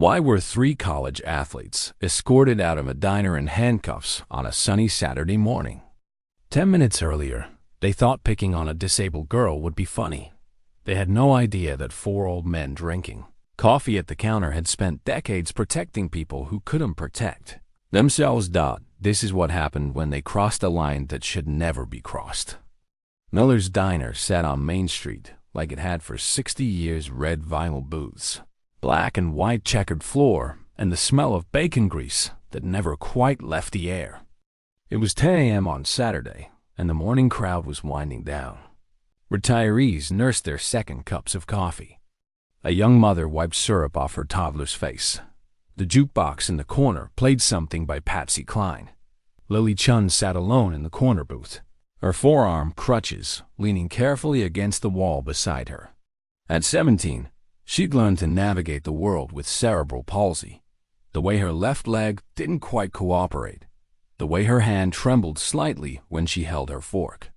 Why were three college athletes escorted out of a diner in handcuffs on a sunny Saturday morning? 10 minutes earlier, they thought picking on a disabled girl would be funny. They had no idea that four old men drinking coffee at the counter had spent decades protecting people who couldn't protect themselves. This is what happened when they crossed a line that should never be crossed. Miller's Diner sat on Main Street like it had for 60 years. Red vinyl booths, black and white checkered floor, and the smell of bacon grease that never quite left the air. It was 10 a.m. on Saturday, and the morning crowd was winding down. Retirees nursed their second cups of coffee. A young mother wiped syrup off her toddler's face. The jukebox in the corner played something by Patsy Cline. Lily Chun sat alone in the corner booth, her forearm crutches leaning carefully against the wall beside her. At 17, she'd learned to navigate the world with cerebral palsy. The way her left leg didn't quite cooperate. The way her hand trembled slightly when she held her fork.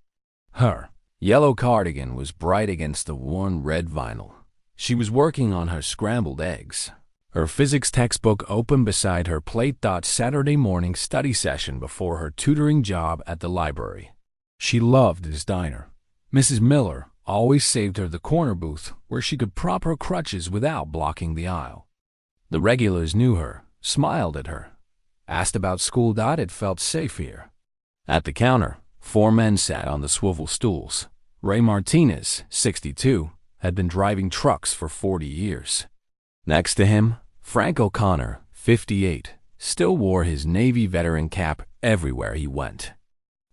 Her yellow cardigan was bright against the worn red vinyl. She was working on her scrambled eggs. Her physics textbook open beside her plate. Saturday morning study session before her tutoring job at the library. She loved this diner. Mrs. Miller always saved her the corner booth where she could prop her crutches without blocking the aisle. The regulars knew her, smiled at her, asked about school. It felt safe here. At the counter, four men sat on the swivel stools. Ray Martinez, 62, had been driving trucks for 40 years. Next to him, Frank O'Connor, 58, still wore his Navy veteran cap everywhere he went.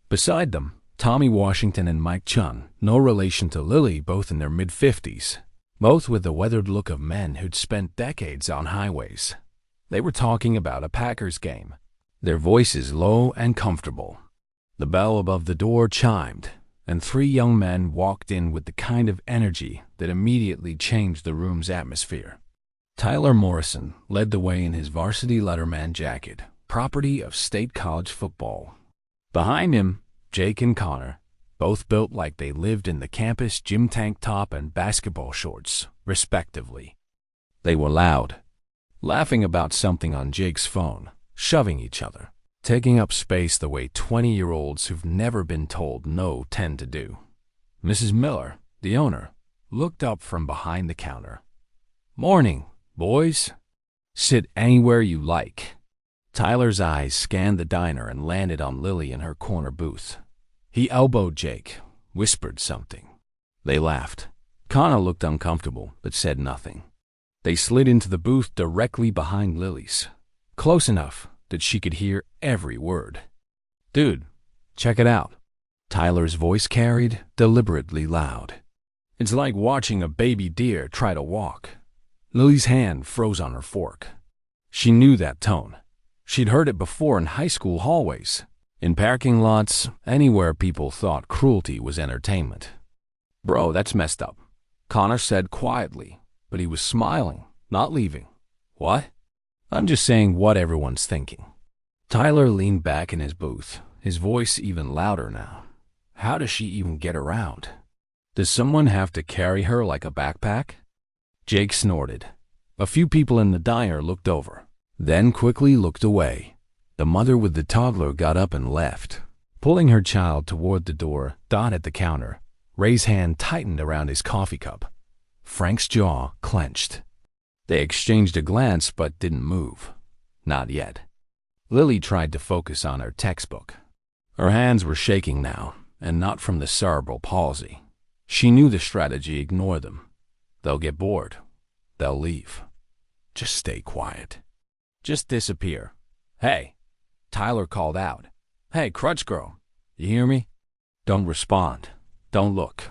Beside them, Tommy Washington and Mike Chun, no relation to Lily, both in their mid-50s, both with the weathered look of men who'd spent decades on highways. They were talking about a Packers game, their voices low and comfortable. The bell above the door chimed, and three young men walked in with the kind of energy that immediately changed the room's atmosphere. Tyler Morrison led the way in his varsity letterman jacket, property of State College football. Behind him, Jake and Connor, both built like they lived in the campus gym tank top and basketball shorts, respectively. They were loud, laughing about something on Jake's phone, shoving each other, taking up space the way 20-year-olds who've never been told no tend to do. Mrs. Miller, the owner, looked up from behind the counter. "Morning, boys. Sit anywhere you like." Tyler's eyes scanned the diner and landed on Lily in her corner booth. He elbowed Jake, whispered something. They laughed. Connor looked uncomfortable, but said nothing. They slid into the booth directly behind Lily's, close enough that she could hear every word. "Dude, check it out." Tyler's voice carried, deliberately loud. "It's like watching a baby deer try to walk." Lily's hand froze on her fork. She knew that tone. She'd heard it before in high school hallways, in parking lots, anywhere people thought cruelty was entertainment. "Bro, that's messed up," Connor said quietly, but he was smiling, not leaving. "What?" "I'm just saying what everyone's thinking." Tyler leaned back in his booth, his voice even louder now. "How does she even get around? Does someone have to carry her like a backpack?" Jake snorted. A few people in the diner looked over, then quickly looked away. The mother with the toddler got up and left, pulling her child toward the door. At the counter, Ray's hand tightened around his coffee cup. Frank's jaw clenched. They exchanged a glance but didn't move. Not yet. Lily tried to focus on her textbook. Her hands were shaking now, and not from the cerebral palsy. She knew the strategy: ignore them. They'll get bored. They'll leave. Just stay quiet. Just disappear. "Hey," Tyler called out. "Hey, crutch girl, you hear me? Don't respond. Don't look.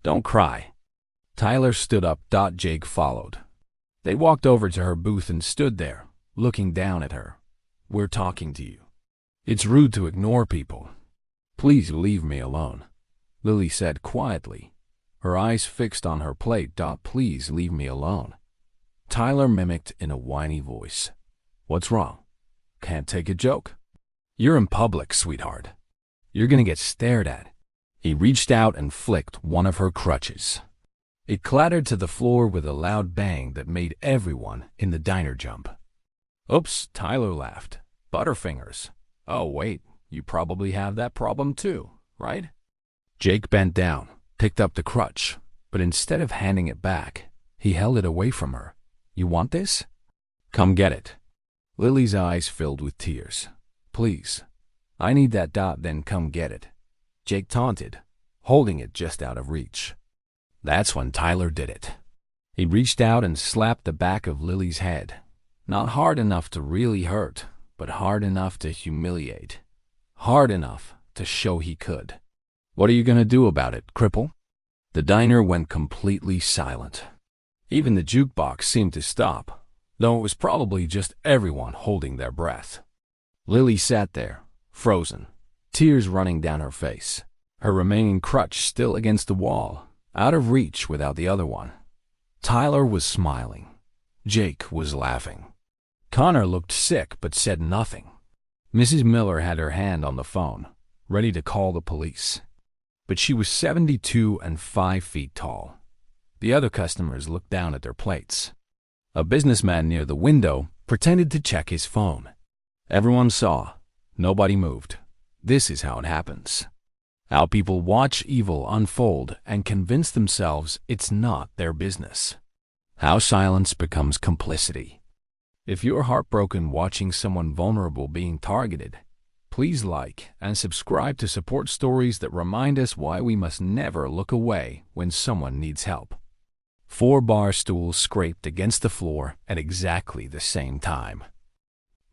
Don't cry." Tyler stood up. Jake followed. They walked over to her booth and stood there, looking down at her. "We're talking to you. It's rude to ignore people. Please leave me alone," Lily said quietly, her eyes fixed on her plate. "Please leave me alone." Tyler mimicked in a whiny voice. "What's wrong? Can't take a joke? You're in public, sweetheart. You're gonna get stared at." He reached out and flicked one of her crutches. It clattered to the floor with a loud bang that made everyone in the diner jump. Oops, Tyler laughed. Butterfingers. Oh, wait, you probably have that problem too, right? Jake bent down, picked up the crutch, but instead of handing it back, he held it away from her. You want this? Come get it. Lily's eyes filled with tears. Please. I need that dot, then come get it. Jake taunted, holding it just out of reach. That's when Tyler did it. He reached out and slapped the back of Lily's head. Not hard enough to really hurt, but hard enough to humiliate. Hard enough to show he could. What are you gonna do about it, cripple? The diner went completely silent. Even the jukebox seemed to stop, though it was probably just everyone holding their breath. Lily sat there, frozen, tears running down her face, her remaining crutch still against the wall, out of reach without the other one. Tyler was smiling. Jake was laughing. Connor looked sick but said nothing. Mrs. Miller had her hand on the phone, ready to call the police. But she was 72 and 5 feet tall. The other customers looked down at their plates. A businessman near the window pretended to check his phone. Everyone saw. Nobody moved. This is how it happens. How people watch evil unfold and convince themselves it's not their business. How silence becomes complicity. If you're heartbroken watching someone vulnerable being targeted, please like and subscribe to support stories that remind us why we must never look away when someone needs help. 4 bar stools scraped against the floor at exactly the same time.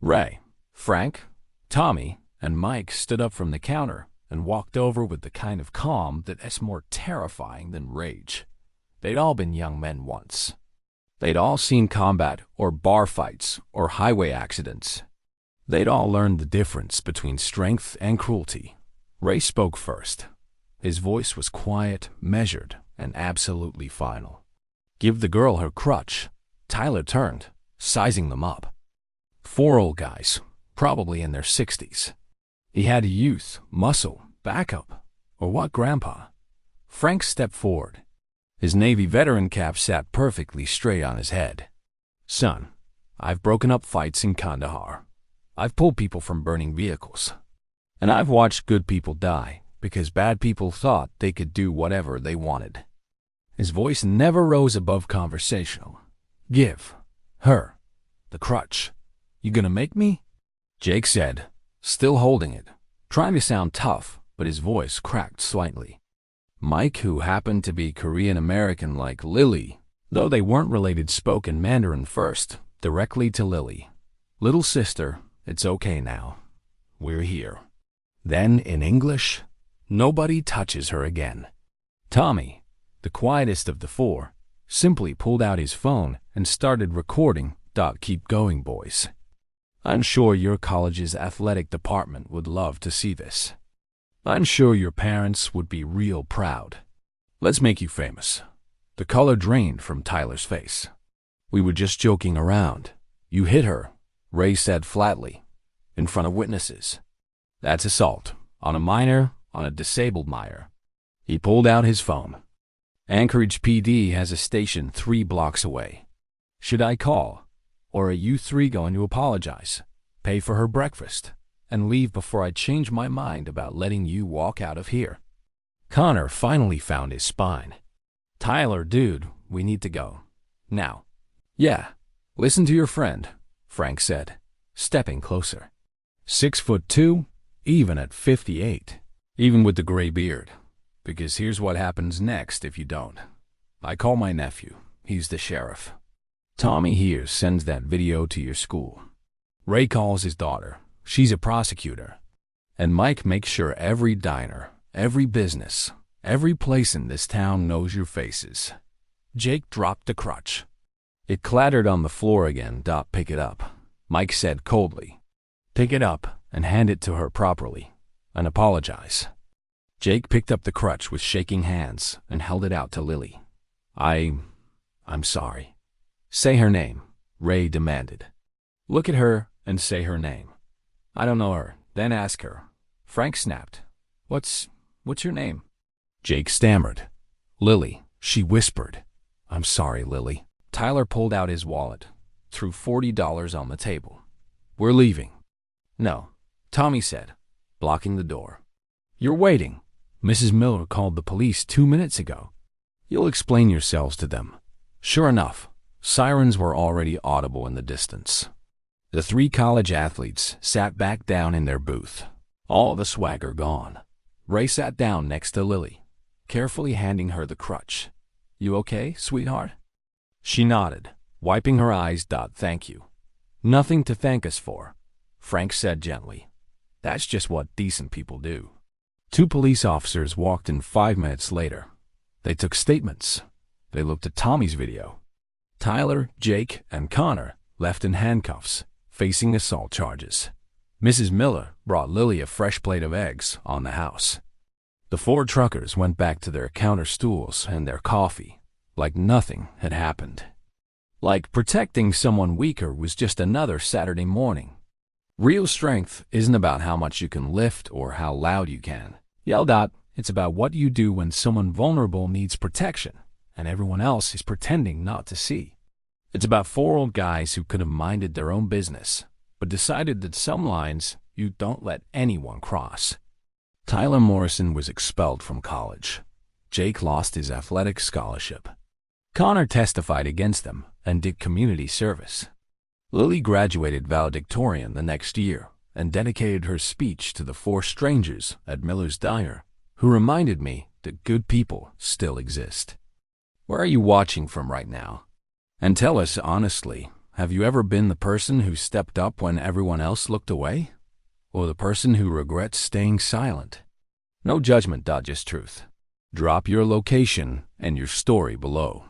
Ray, Frank, Tommy, and Mike stood up from the counter and walked over with the kind of calm that is more terrifying than rage. They'd all been young men once. They'd all seen combat or bar fights or highway accidents. They'd all learned the difference between strength and cruelty. Ray spoke first. His voice was quiet, measured, and absolutely final. Give the girl her crutch. Tyler turned, sizing them up. 4 old guys, probably in their 60s. He had youth, muscle, backup, or what, Grandpa? Frank stepped forward. His Navy veteran cap sat perfectly straight on his head. Son, I've broken up fights in Kandahar. I've pulled people from burning vehicles. And I've watched good people die because bad people thought they could do whatever they wanted. His voice never rose above conversational. Give her the crutch. You gonna make me? Jake said, still holding it, trying to sound tough, but his voice cracked slightly. Mike, who happened to be Korean-American like Lily, though they weren't related, spoke in Mandarin first, directly to Lily. Little sister, it's okay now. We're here. Then, in English, nobody touches her again. Tommy, the quietest of the 4, simply pulled out his phone and started recording "Keep going, boys." I'm sure your college's athletic department would love to see this. I'm sure your parents would be real proud. Let's make you famous. The color drained from Tyler's face. We were just joking around. You hit her, Ray said flatly, in front of witnesses. That's assault, on a minor, on a disabled minor. He pulled out his phone. Anchorage PD has a station 3 blocks away. Should I call? Or are you 3 going to apologize, pay for her breakfast, and leave before I change my mind about letting you walk out of here? Connor finally found his spine. Tyler, dude, we need to go. Now. Yeah, listen to your friend, Frank said, stepping closer. 6'2", even at 58, even with the gray beard. Because here's what happens next if you don't. I call my nephew. He's the sheriff. Tommy here sends that video to your school. Ray calls his daughter. She's a prosecutor. And Mike makes sure every diner, every business, every place in this town knows your faces. Jake dropped the crutch. It clattered on the floor again. Pick it up. Mike said coldly. Pick it up and hand it to her properly. And apologize. Jake picked up the crutch with shaking hands and held it out to Lily. I'm sorry. Say her name, Ray demanded. Look at her and say her name. I don't know her, then ask her. Frank snapped. What's your name? Jake stammered. Lily, she whispered, I'm sorry, Lily. Tyler pulled out his wallet, threw $40 on the table. We're leaving. No, Tommy said, blocking the door. You're waiting. Mrs. Miller called the police 2 minutes ago. You'll explain yourselves to them. Sure enough, sirens were already audible in the distance. The 3 college athletes sat back down in their booth, all the swagger gone. Ray sat down next to Lily, carefully handing her the crutch. You okay, sweetheart? She nodded, wiping her eyes. Thank you. Nothing to thank us for, Frank said gently. That's just what decent people do. 2 police officers walked in 5 minutes later. They took statements. They looked at Tommy's video. Tyler, Jake, and Connor left in handcuffs, facing assault charges. Mrs. Miller brought Lily a fresh plate of eggs on the house. The 4 truckers went back to their counter stools and their coffee, like nothing had happened. Like protecting someone weaker was just another Saturday morning. Real strength isn't about how much you can lift or how loud you can yell. It's about what you do when someone vulnerable needs protection and everyone else is pretending not to see. It's about 4 old guys who could have minded their own business, but decided that some lines you don't let anyone cross. Tyler Morrison was expelled from college. Jake lost his athletic scholarship. Connor testified against them and did community service. Lily graduated valedictorian the next year and dedicated her speech to the 4 strangers at Miller's Diner, who reminded me that good people still exist. Where are you watching from right now? And tell us honestly, have you ever been the person who stepped up when everyone else looked away? Or the person who regrets staying silent? No judgment, just truth. Drop your location and your story below.